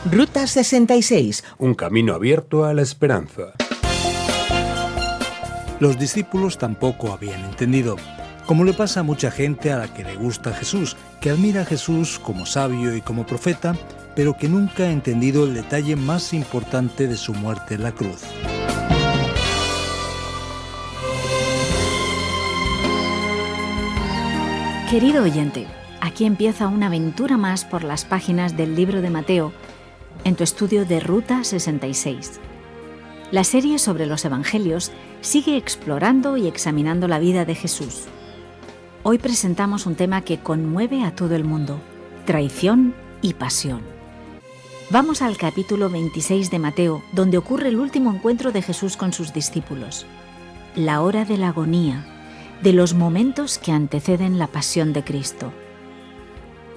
Ruta 66. Un camino abierto a la esperanza. Los discípulos tampoco habían entendido, como le pasa a mucha gente a la que le gusta Jesús, que admira a Jesús como sabio y como profeta, pero que nunca ha entendido el detalle más importante de su muerte en la cruz. Querido oyente, aquí empieza una aventura más por las páginas del libro de Mateo, en tu estudio de Ruta 66. La serie sobre los Evangelios sigue explorando y examinando la vida de Jesús. Hoy presentamos un tema que conmueve a todo el mundo: traición y pasión. Vamos al capítulo 26 de Mateo, donde ocurre el último encuentro de Jesús con sus discípulos. La hora de la agonía, de los momentos que anteceden la pasión de Cristo.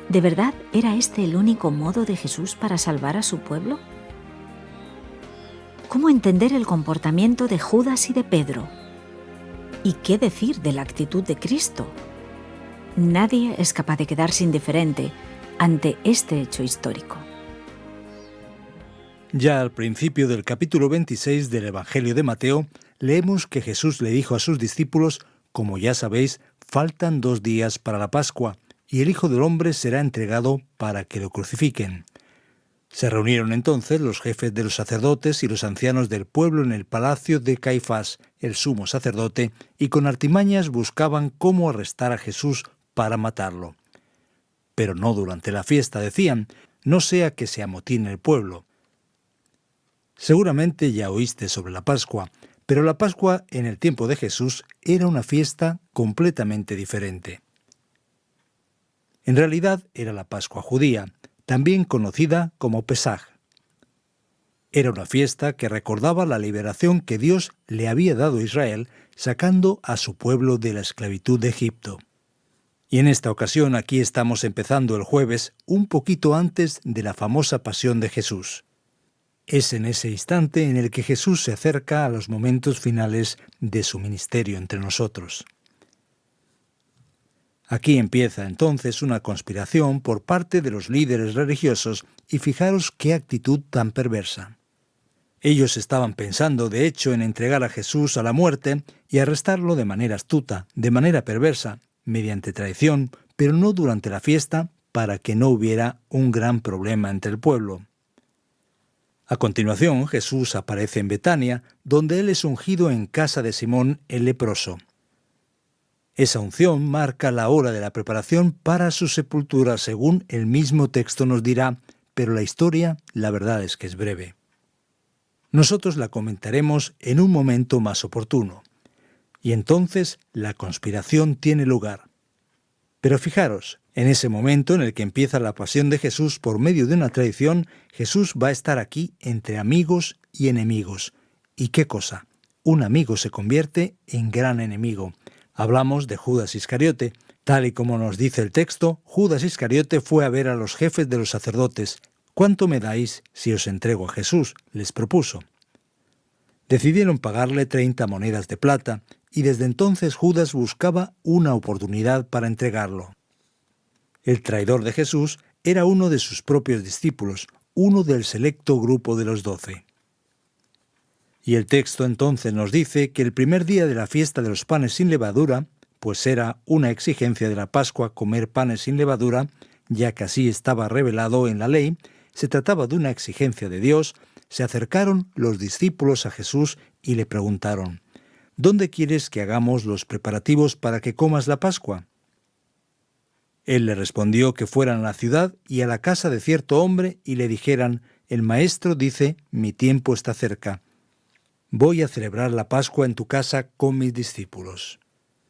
¿De verdad era este el único modo de Jesús para salvar a su pueblo? ¿Cómo entender el comportamiento de Judas y de Pedro? ¿Y qué decir de la actitud de Cristo? Nadie es capaz de quedarse indiferente ante este hecho histórico. Ya al principio del capítulo 26 del Evangelio de Mateo, leemos que Jesús le dijo a sus discípulos: como ya sabéis, faltan 2 días para la Pascua, y el Hijo del Hombre será entregado para que lo crucifiquen. Se reunieron entonces los jefes de los sacerdotes y los ancianos del pueblo en el palacio de Caifás, el sumo sacerdote, y con artimañas buscaban cómo arrestar a Jesús para matarlo. Pero no durante la fiesta, decían, no sea que se amotine el pueblo. Seguramente ya oíste sobre la Pascua, pero la Pascua en el tiempo de Jesús era una fiesta completamente diferente. En realidad era la Pascua judía, también conocida como Pesaj. Era una fiesta que recordaba la liberación que Dios le había dado a Israel, sacando a su pueblo de la esclavitud de Egipto. Y en esta ocasión aquí estamos empezando el jueves, un poquito antes de la famosa pasión de Jesús. Es en ese instante en el que Jesús se acerca a los momentos finales de su ministerio entre nosotros. Aquí empieza entonces una conspiración por parte de los líderes religiosos, y fijaros qué actitud tan perversa. Ellos estaban pensando, de hecho, en entregar a Jesús a la muerte y arrestarlo de manera astuta, de manera perversa, mediante traición, pero no durante la fiesta, para que no hubiera un gran problema entre el pueblo. A continuación, Jesús aparece en Betania, donde él es ungido en casa de Simón el leproso. Esa unción marca la hora de la preparación para su sepultura, según el mismo texto nos dirá, pero la historia, la verdad es que es breve. Nosotros la comentaremos en un momento más oportuno. Y entonces la conspiración tiene lugar. Pero fijaros, en ese momento en el que empieza la pasión de Jesús por medio de una traición, Jesús va a estar aquí entre amigos y enemigos. ¿Y qué cosa? Un amigo se convierte en gran enemigo. Hablamos de Judas Iscariote. Tal y como nos dice el texto, Judas Iscariote fue a ver a los jefes de los sacerdotes. ¿Cuánto me dais si os entrego a Jesús?, les propuso. Decidieron pagarle 30 monedas de plata, y desde entonces Judas buscaba una oportunidad para entregarlo. El traidor de Jesús era uno de sus propios discípulos, uno del selecto grupo de los 12. Y el texto entonces nos dice que el primer día de la fiesta de los panes sin levadura, pues era una exigencia de la Pascua comer panes sin levadura, ya que así estaba revelado en la ley, se trataba de una exigencia de Dios, se acercaron los discípulos a Jesús y le preguntaron: ¿dónde quieres que hagamos los preparativos para que comas la Pascua? Él le respondió que fueran a la ciudad y a la casa de cierto hombre y le dijeran: el maestro dice, mi tiempo está cerca. Voy a celebrar la Pascua en tu casa con mis discípulos.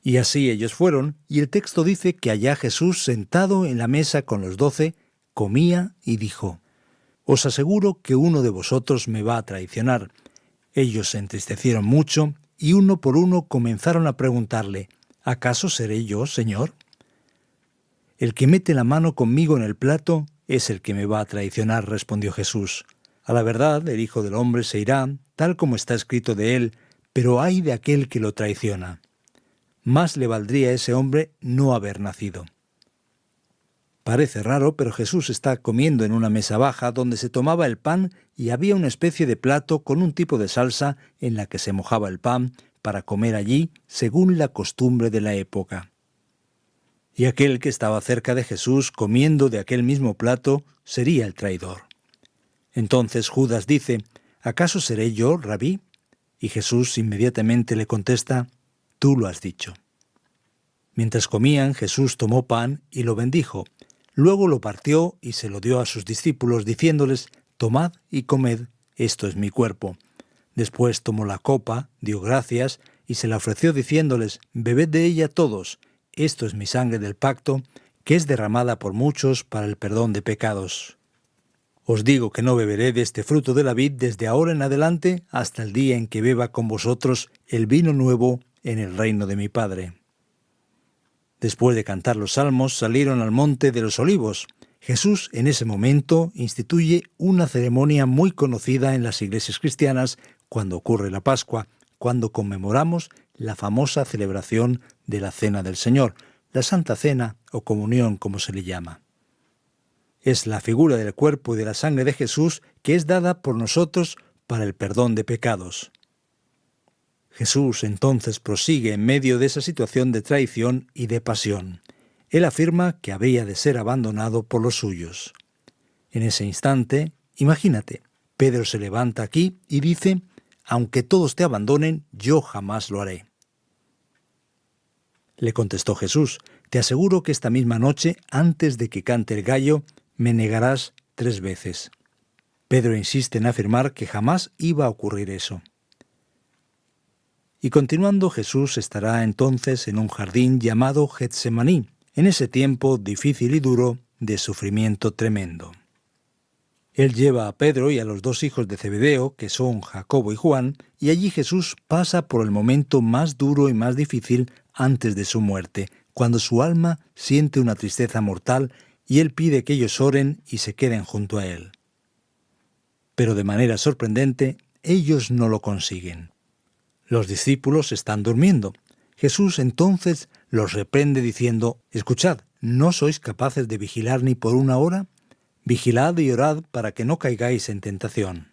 Y así ellos fueron, y el texto dice que allá Jesús, sentado en la mesa con los 12, comía y dijo: os aseguro que uno de vosotros me va a traicionar. Ellos se entristecieron mucho, y uno por uno comenzaron a preguntarle: ¿acaso seré yo, Señor? El que mete la mano conmigo en el plato es el que me va a traicionar, respondió Jesús. A la verdad, el Hijo del Hombre se irá, tal como está escrito de él, pero ay de aquel que lo traiciona. Más le valdría a ese hombre no haber nacido. Parece raro, pero Jesús está comiendo en una mesa baja donde se tomaba el pan y había una especie de plato con un tipo de salsa en la que se mojaba el pan para comer allí según la costumbre de la época. Y aquel que estaba cerca de Jesús comiendo de aquel mismo plato sería el traidor. Entonces Judas dice: ¿acaso seré yo, Rabí? Y Jesús inmediatamente le contesta: tú lo has dicho. Mientras comían, Jesús tomó pan y lo bendijo. Luego lo partió y se lo dio a sus discípulos, diciéndoles: tomad y comed, esto es mi cuerpo. Después tomó la copa, dio gracias y se la ofreció diciéndoles: bebed de ella todos, esto es mi sangre del pacto, que es derramada por muchos para el perdón de pecados. Os digo que no beberé de este fruto de la vid desde ahora en adelante hasta el día en que beba con vosotros el vino nuevo en el reino de mi Padre. Después de cantar los salmos, salieron al monte de los Olivos. Jesús en ese momento instituye una ceremonia muy conocida en las iglesias cristianas cuando ocurre la Pascua, cuando conmemoramos la famosa celebración de la Cena del Señor, la Santa Cena o Comunión como se le llama. Es la figura del cuerpo y de la sangre de Jesús que es dada por nosotros para el perdón de pecados. Jesús entonces prosigue en medio de esa situación de traición y de pasión. Él afirma que había de ser abandonado por los suyos. En ese instante, imagínate, Pedro se levanta aquí y dice: aunque todos te abandonen, yo jamás lo haré. Le contestó Jesús: te aseguro que esta misma noche, antes de que cante el gallo, me negarás 3 veces. Pedro insiste en afirmar que jamás iba a ocurrir eso. Y continuando, Jesús estará entonces en un jardín llamado Getsemaní, en ese tiempo difícil y duro de sufrimiento tremendo. Él lleva a Pedro y a los 2 hijos de Zebedeo, que son Jacobo y Juan, y allí Jesús pasa por el momento más duro y más difícil antes de su muerte, cuando su alma siente una tristeza mortal y él pide que ellos oren y se queden junto a él. Pero de manera sorprendente, ellos no lo consiguen. Los discípulos están durmiendo. Jesús entonces los reprende diciendo: escuchad, ¿no sois capaces de vigilar ni por 1 hora? Vigilad y orad para que no caigáis en tentación.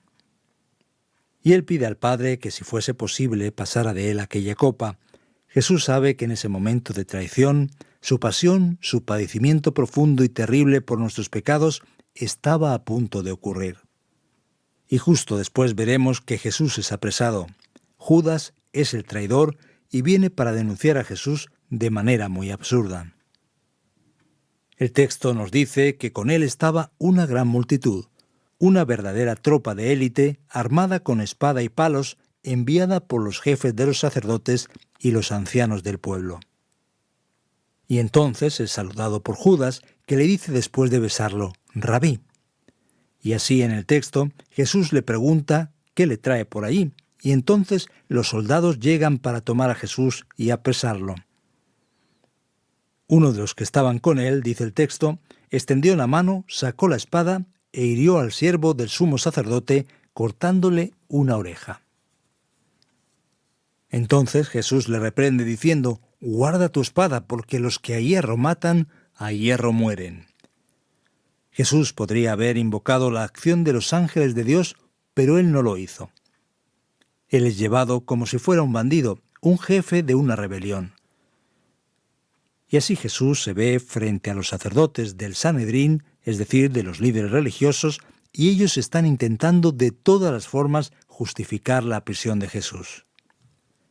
Y él pide al Padre que si fuese posible pasara de él aquella copa. Jesús sabe que en ese momento de traición, su pasión, su padecimiento profundo y terrible por nuestros pecados estaba a punto de ocurrir. Y justo después veremos que Jesús es apresado. Judas es el traidor y viene para denunciar a Jesús de manera muy absurda. El texto nos dice que con él estaba una gran multitud, una verdadera tropa de élite armada con espada y palos, enviada por los jefes de los sacerdotes y los ancianos del pueblo. Y entonces es saludado por Judas, que le dice después de besarlo: Rabí. Y así en el texto Jesús le pregunta qué le trae por allí, y entonces los soldados llegan para tomar a Jesús y apresarlo. Uno de los que estaban con él, dice el texto, extendió la mano, sacó la espada e hirió al siervo del sumo sacerdote, cortándole una oreja. Entonces Jesús le reprende diciendo: guarda tu espada, porque los que a hierro matan, a hierro mueren. Jesús podría haber invocado la acción de los ángeles de Dios, pero él no lo hizo. Él es llevado como si fuera un bandido, un jefe de una rebelión. Y así Jesús se ve frente a los sacerdotes del Sanedrín, es decir, de los líderes religiosos, y ellos están intentando de todas las formas justificar la prisión de Jesús.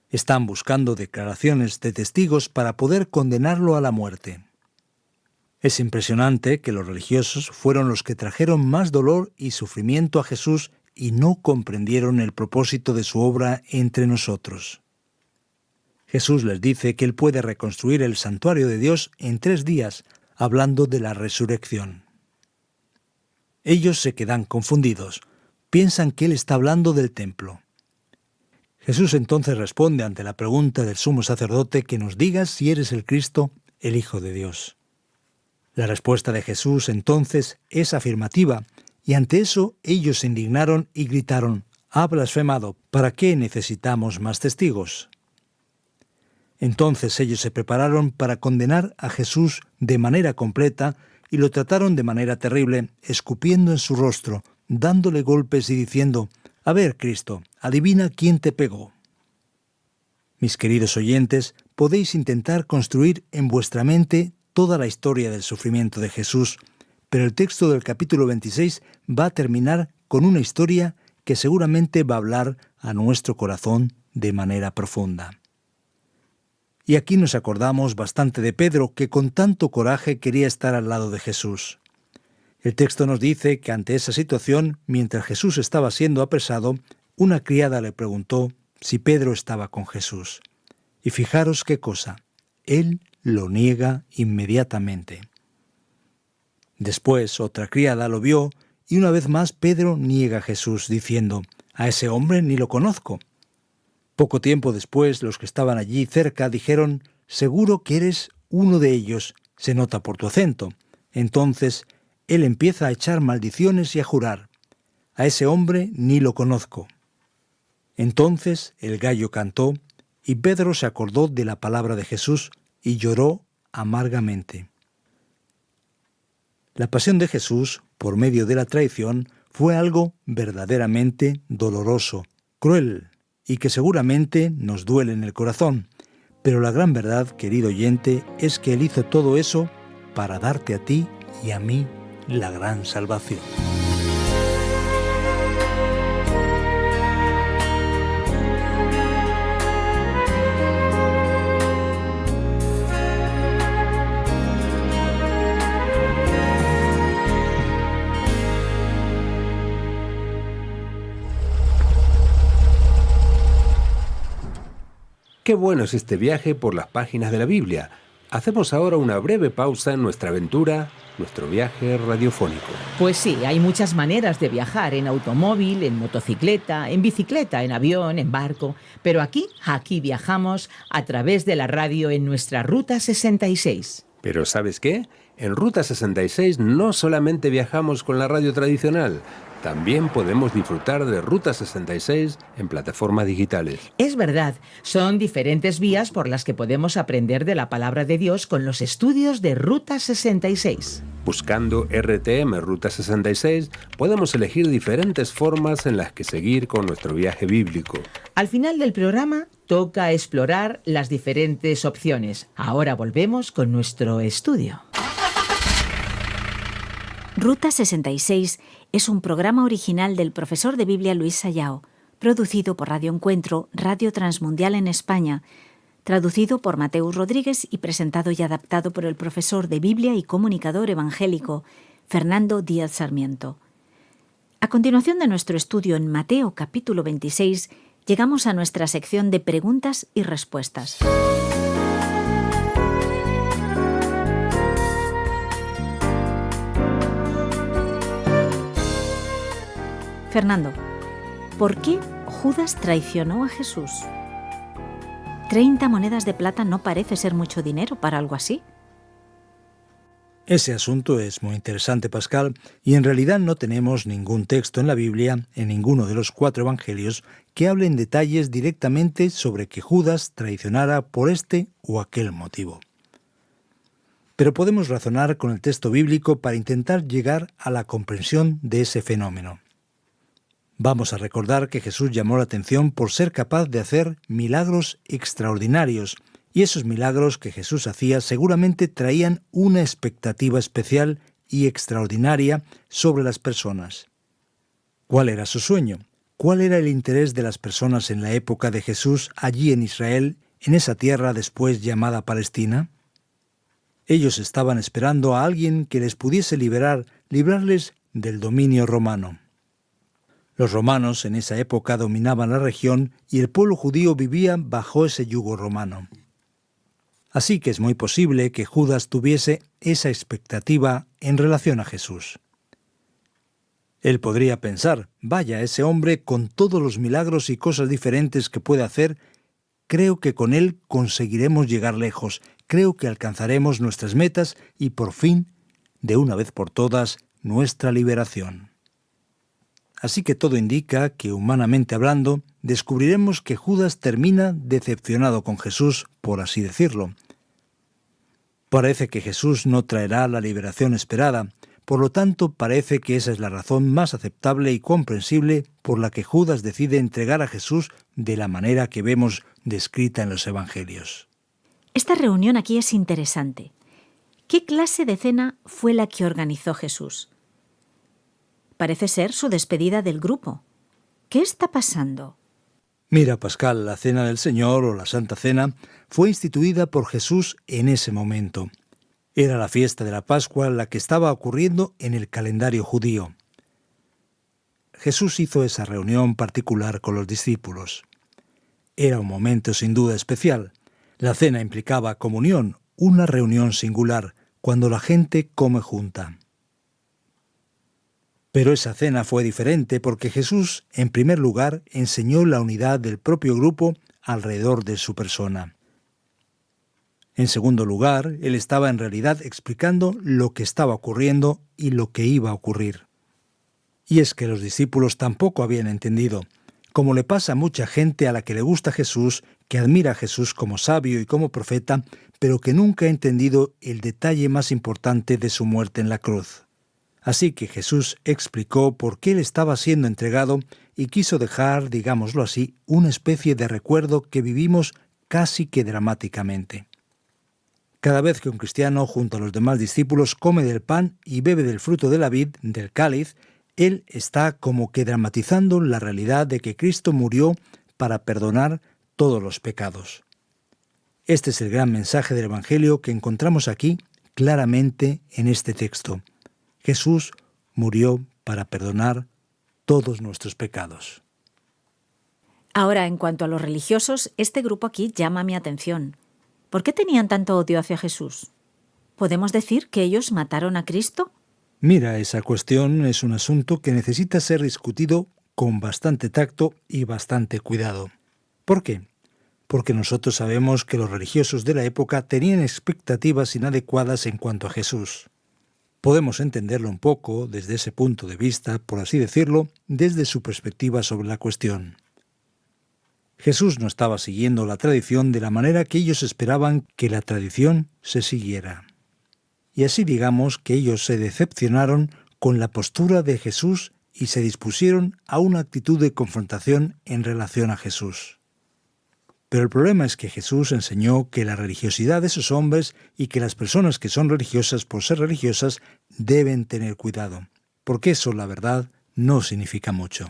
Están buscando declaraciones de testigos para poder condenarlo a la muerte. Es impresionante que los religiosos fueron los que trajeron más dolor y sufrimiento a Jesús y no comprendieron el propósito de su obra entre nosotros. Jesús les dice que Él puede reconstruir el santuario de Dios en 3 días, hablando de la resurrección. Ellos se quedan confundidos, piensan que Él está hablando del templo. Jesús entonces responde ante la pregunta del sumo sacerdote que nos digas si eres el Cristo, el Hijo de Dios. La respuesta de Jesús entonces es afirmativa, y ante eso ellos se indignaron y gritaron: «Ha blasfemado, ¿para qué necesitamos más testigos?». Entonces ellos se prepararon para condenar a Jesús de manera completa, y lo trataron de manera terrible, escupiendo en su rostro, dándole golpes y diciendo: «A ver, Cristo, adivina quién te pegó». Mis queridos oyentes, podéis intentar construir en vuestra mente toda la historia del sufrimiento de Jesús, pero el texto del capítulo 26 va a terminar con una historia que seguramente va a hablar a nuestro corazón de manera profunda. Y aquí nos acordamos bastante de Pedro, que con tanto coraje quería estar al lado de Jesús. El texto nos dice que ante esa situación, mientras Jesús estaba siendo apresado, una criada le preguntó si Pedro estaba con Jesús. Y fijaros qué cosa, él lo niega inmediatamente. Después otra criada lo vio y una vez más Pedro niega a Jesús diciendo: «A ese hombre ni lo conozco». Poco tiempo después, los que estaban allí cerca dijeron: «Seguro que eres uno de ellos, se nota por tu acento». Entonces él empieza a echar maldiciones y a jurar: «A ese hombre ni lo conozco». Entonces el gallo cantó y Pedro se acordó de la palabra de Jesús y lloró amargamente. La pasión de Jesús, por medio de la traición, fue algo verdaderamente doloroso, cruel, y que seguramente nos duele en el corazón. Pero la gran verdad, querido oyente, es que Él hizo todo eso para darte a ti y a mí la gran salvación. Qué bueno es este viaje por las páginas de la Biblia. Hacemos ahora una breve pausa en nuestra aventura, nuestro viaje radiofónico. Pues sí, hay muchas maneras de viajar: en automóvil, en motocicleta, en bicicleta, en avión, en barco. Pero aquí viajamos a través de la radio en nuestra Ruta 66. Pero ¿sabes qué? En Ruta 66 no solamente viajamos con la radio tradicional, también podemos disfrutar de Ruta 66 en plataformas digitales. Es verdad, son diferentes vías por las que podemos aprender de la palabra de Dios con los estudios de Ruta 66. Buscando RTM Ruta 66, podemos elegir diferentes formas en las que seguir con nuestro viaje bíblico. Al final del programa toca explorar las diferentes opciones. Ahora volvemos con nuestro estudio. Ruta 66 es un programa original del profesor de Biblia Luis Sayao, producido por Radio Encuentro, Radio Transmundial en España, traducido por Mateus Rodríguez y presentado y adaptado por el profesor de Biblia y comunicador evangélico Fernando Díaz Sarmiento. A continuación de nuestro estudio en Mateo capítulo 26, llegamos a nuestra sección de preguntas y respuestas. Fernando, ¿por qué Judas traicionó a Jesús? 30 monedas de plata no parece ser mucho dinero para algo así. Ese asunto es muy interesante, Pascal, y en realidad no tenemos ningún texto en la Biblia, en ninguno de los 4 evangelios, que hable en detalles directamente sobre que Judas traicionara por este o aquel motivo. Pero podemos razonar con el texto bíblico para intentar llegar a la comprensión de ese fenómeno. Vamos a recordar que Jesús llamó la atención por ser capaz de hacer milagros extraordinarios, y esos milagros que Jesús hacía seguramente traían una expectativa especial y extraordinaria sobre las personas. ¿Cuál era su sueño? ¿Cuál era el interés de las personas en la época de Jesús allí en Israel, en esa tierra después llamada Palestina? Ellos estaban esperando a alguien que les pudiese librarles del dominio romano. Los romanos en esa época dominaban la región y el pueblo judío vivía bajo ese yugo romano. Así que es muy posible que Judas tuviese esa expectativa en relación a Jesús. Él podría pensar: vaya, ese hombre con todos los milagros y cosas diferentes que puede hacer, creo que con él conseguiremos llegar lejos, creo que alcanzaremos nuestras metas y por fin, de una vez por todas, nuestra liberación. Así que todo indica que, humanamente hablando, descubriremos que Judas termina decepcionado con Jesús, por así decirlo. Parece que Jesús no traerá la liberación esperada, por lo tanto parece que esa es la razón más aceptable y comprensible por la que Judas decide entregar a Jesús de la manera que vemos descrita en los Evangelios. Esta reunión aquí es interesante. ¿Qué clase de cena fue la que organizó Jesús? Parece ser su despedida del grupo. ¿Qué está pasando? Mira, Pascal, la Cena del Señor o la Santa Cena fue instituida por Jesús en ese momento. Era la fiesta de la Pascua la que estaba ocurriendo en el calendario judío. Jesús hizo esa reunión particular con los discípulos. Era un momento sin duda especial. La cena implicaba comunión, una reunión singular, cuando la gente come junta. Pero esa cena fue diferente porque Jesús, en primer lugar, enseñó la unidad del propio grupo alrededor de su persona. En segundo lugar, Él estaba en realidad explicando lo que estaba ocurriendo y lo que iba a ocurrir. Y es que los discípulos tampoco habían entendido, como le pasa a mucha gente a la que le gusta Jesús, que admira a Jesús como sabio y como profeta, pero que nunca ha entendido el detalle más importante de su muerte en la cruz. Así que Jesús explicó por qué Él estaba siendo entregado y quiso dejar, digámoslo así, una especie de recuerdo que vivimos casi que dramáticamente. Cada vez que un cristiano, junto a los demás discípulos, come del pan y bebe del fruto de la vid, del cáliz, él está como que dramatizando la realidad de que Cristo murió para perdonar todos los pecados. Este es el gran mensaje del Evangelio que encontramos aquí claramente en este texto. Jesús murió para perdonar todos nuestros pecados. Ahora, en cuanto a los religiosos, este grupo aquí llama mi atención. ¿Por qué tenían tanto odio hacia Jesús? ¿Podemos decir que ellos mataron a Cristo? Mira, esa cuestión es un asunto que necesita ser discutido con bastante tacto y bastante cuidado. ¿Por qué? Porque nosotros sabemos que los religiosos de la época tenían expectativas inadecuadas en cuanto a Jesús. Podemos entenderlo un poco desde ese punto de vista, por así decirlo, desde su perspectiva sobre la cuestión. Jesús no estaba siguiendo la tradición de la manera que ellos esperaban que la tradición se siguiera. Y así digamos que ellos se decepcionaron con la postura de Jesús y se dispusieron a una actitud de confrontación en relación a Jesús. Pero el problema es que Jesús enseñó que la religiosidad de esos hombres y que las personas que son religiosas por ser religiosas deben tener cuidado, porque eso, la verdad, no significa mucho.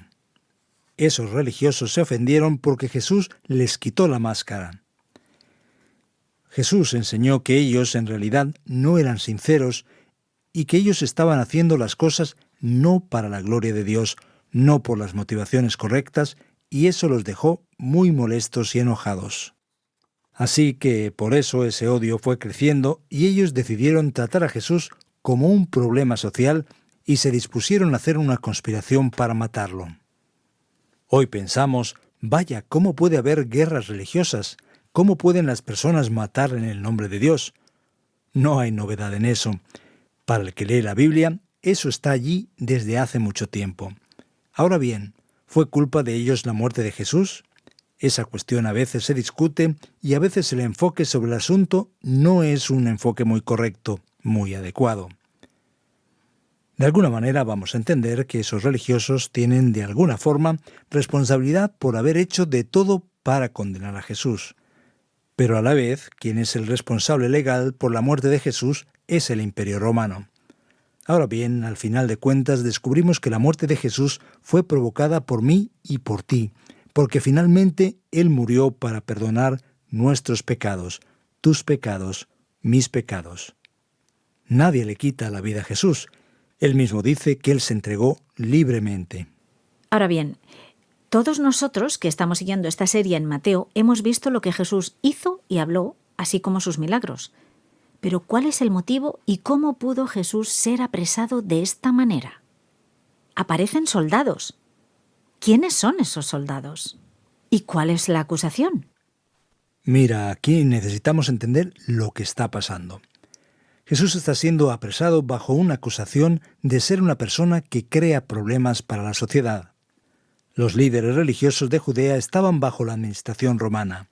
Esos religiosos se ofendieron porque Jesús les quitó la máscara. Jesús enseñó que ellos en realidad no eran sinceros y que ellos estaban haciendo las cosas no para la gloria de Dios, no por las motivaciones correctas, y eso los dejó muy molestos y enojados. Así que por eso ese odio fue creciendo y ellos decidieron tratar a Jesús como un problema social y se dispusieron a hacer una conspiración para matarlo. Hoy pensamos, vaya, ¿cómo puede haber guerras religiosas? ¿Cómo pueden las personas matar en el nombre de Dios? No hay novedad en eso. Para el que lee la Biblia, eso está allí desde hace mucho tiempo. Ahora bien, ¿fue culpa de ellos la muerte de Jesús? Esa cuestión a veces se discute y a veces el enfoque sobre el asunto no es un enfoque muy correcto, muy adecuado. De alguna manera vamos a entender que esos religiosos tienen de alguna forma responsabilidad por haber hecho de todo para condenar a Jesús. Pero a la vez, quien es el responsable legal por la muerte de Jesús es el Imperio Romano. Ahora bien, al final de cuentas descubrimos que la muerte de Jesús fue provocada por mí y por ti, porque finalmente Él murió para perdonar nuestros pecados, tus pecados, mis pecados. Nadie le quita la vida a Jesús. Él mismo dice que Él se entregó libremente. Ahora bien, todos nosotros que estamos siguiendo esta serie en Mateo hemos visto lo que Jesús hizo y habló, así como sus milagros. Pero ¿cuál es el motivo y cómo pudo Jesús ser apresado de esta manera? Aparecen soldados. ¿Quiénes son esos soldados? ¿Y cuál es la acusación? Mira, aquí necesitamos entender lo que está pasando. Jesús está siendo apresado bajo una acusación de ser una persona que crea problemas para la sociedad. Los líderes religiosos de Judea estaban bajo la administración romana.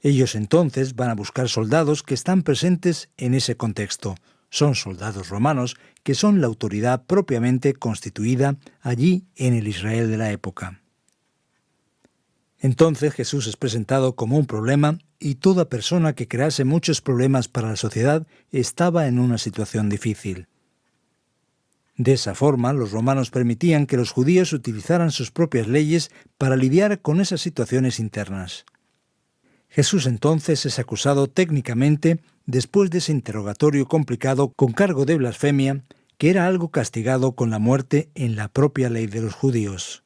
Ellos entonces van a buscar soldados que están presentes en ese contexto. Son soldados romanos que son la autoridad propiamente constituida allí en el Israel de la época. Entonces Jesús es presentado como un problema y toda persona que crease muchos problemas para la sociedad estaba en una situación difícil. De esa forma, los romanos permitían que los judíos utilizaran sus propias leyes para lidiar con esas situaciones internas. Jesús entonces es acusado técnicamente después de ese interrogatorio complicado con cargo de blasfemia, que era algo castigado con la muerte en la propia ley de los judíos.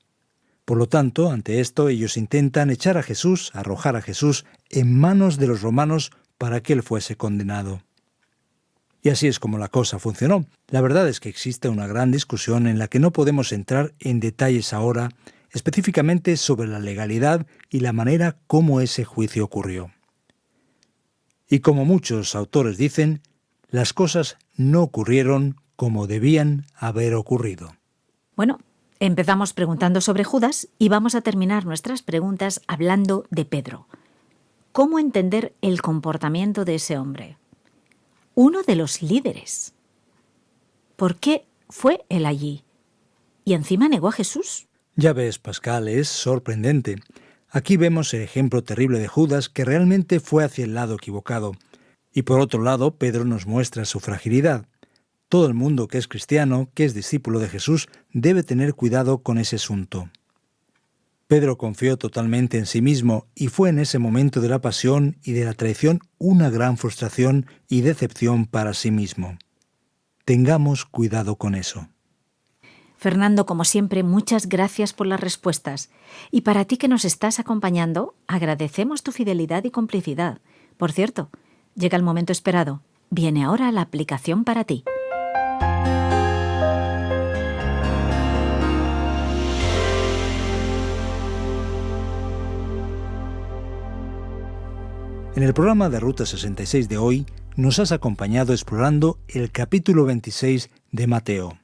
Por lo tanto, ante esto, ellos intentan echar a Jesús, arrojar a Jesús en manos de los romanos para que él fuese condenado. Y así es como la cosa funcionó. La verdad es que existe una gran discusión en la que no podemos entrar en detalles ahora, específicamente sobre la legalidad y la manera como ese juicio ocurrió. Y como muchos autores dicen, las cosas no ocurrieron como debían haber ocurrido. Bueno, empezamos preguntando sobre Judas y vamos a terminar nuestras preguntas hablando de Pedro. ¿Cómo entender el comportamiento de ese hombre? Uno de los líderes. ¿Por qué fue él allí? Y encima negó a Jesús. Ya ves, Pascal, es sorprendente. Aquí vemos el ejemplo terrible de Judas, que realmente fue hacia el lado equivocado. Y por otro lado, Pedro nos muestra su fragilidad. Todo el mundo que es cristiano, que es discípulo de Jesús, debe tener cuidado con ese asunto. Pedro confió totalmente en sí mismo y fue en ese momento de la pasión y de la traición una gran frustración y decepción para sí mismo. Tengamos cuidado con eso. Fernando, como siempre, muchas gracias por las respuestas. Y para ti que nos estás acompañando, agradecemos tu fidelidad y complicidad. Por cierto, llega el momento esperado. Viene ahora la aplicación para ti. En el programa de Ruta 66 de hoy, nos has acompañado explorando el capítulo 26 de Mateo.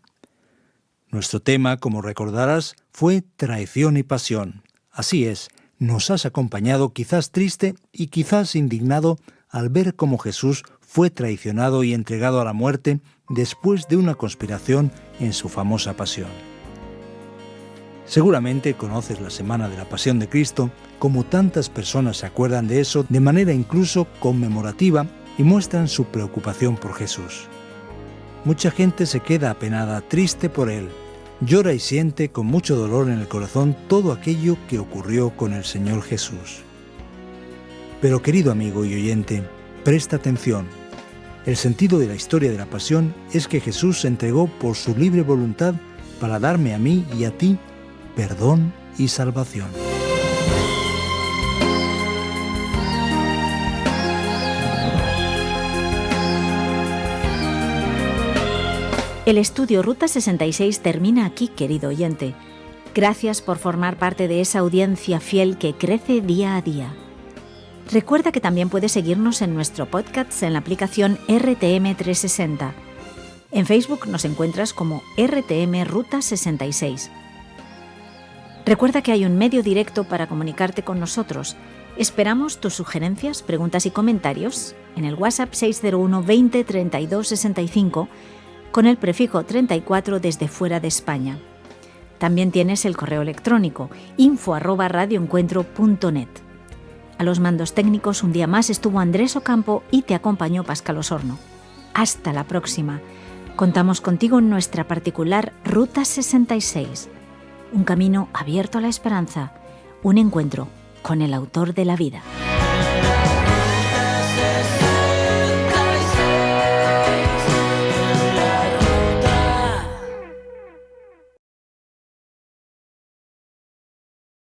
Nuestro tema, como recordarás, fue traición y pasión. Así es, nos has acompañado quizás triste y quizás indignado al ver cómo Jesús fue traicionado y entregado a la muerte después de una conspiración en su famosa pasión. Seguramente conoces la Semana de la Pasión de Cristo, como tantas personas se acuerdan de eso de manera incluso conmemorativa y muestran su preocupación por Jesús. Mucha gente se queda apenada, triste por él, llora y siente con mucho dolor en el corazón todo aquello que ocurrió con el Señor Jesús. Pero querido amigo y oyente, presta atención. El sentido de la historia de la pasión es que Jesús se entregó por su libre voluntad para darme a mí y a ti perdón y salvación. El estudio Ruta 66 termina aquí, querido oyente. Gracias por formar parte de esa audiencia fiel que crece día a día. Recuerda que también puedes seguirnos en nuestro podcast en la aplicación RTM 360. En Facebook nos encuentras como RTM Ruta 66. Recuerda que hay un medio directo para comunicarte con nosotros. Esperamos tus sugerencias, preguntas y comentarios en el WhatsApp 601 20 32 65 con el prefijo 34 desde fuera de España. También tienes el correo electrónico info@radioencuentro.net. A los mandos técnicos un día más estuvo Andrés Ocampo y te acompañó Pascal Osorno. Hasta la próxima. Contamos contigo en nuestra particular Ruta 66. Un camino abierto a la esperanza, un encuentro con el autor de la vida.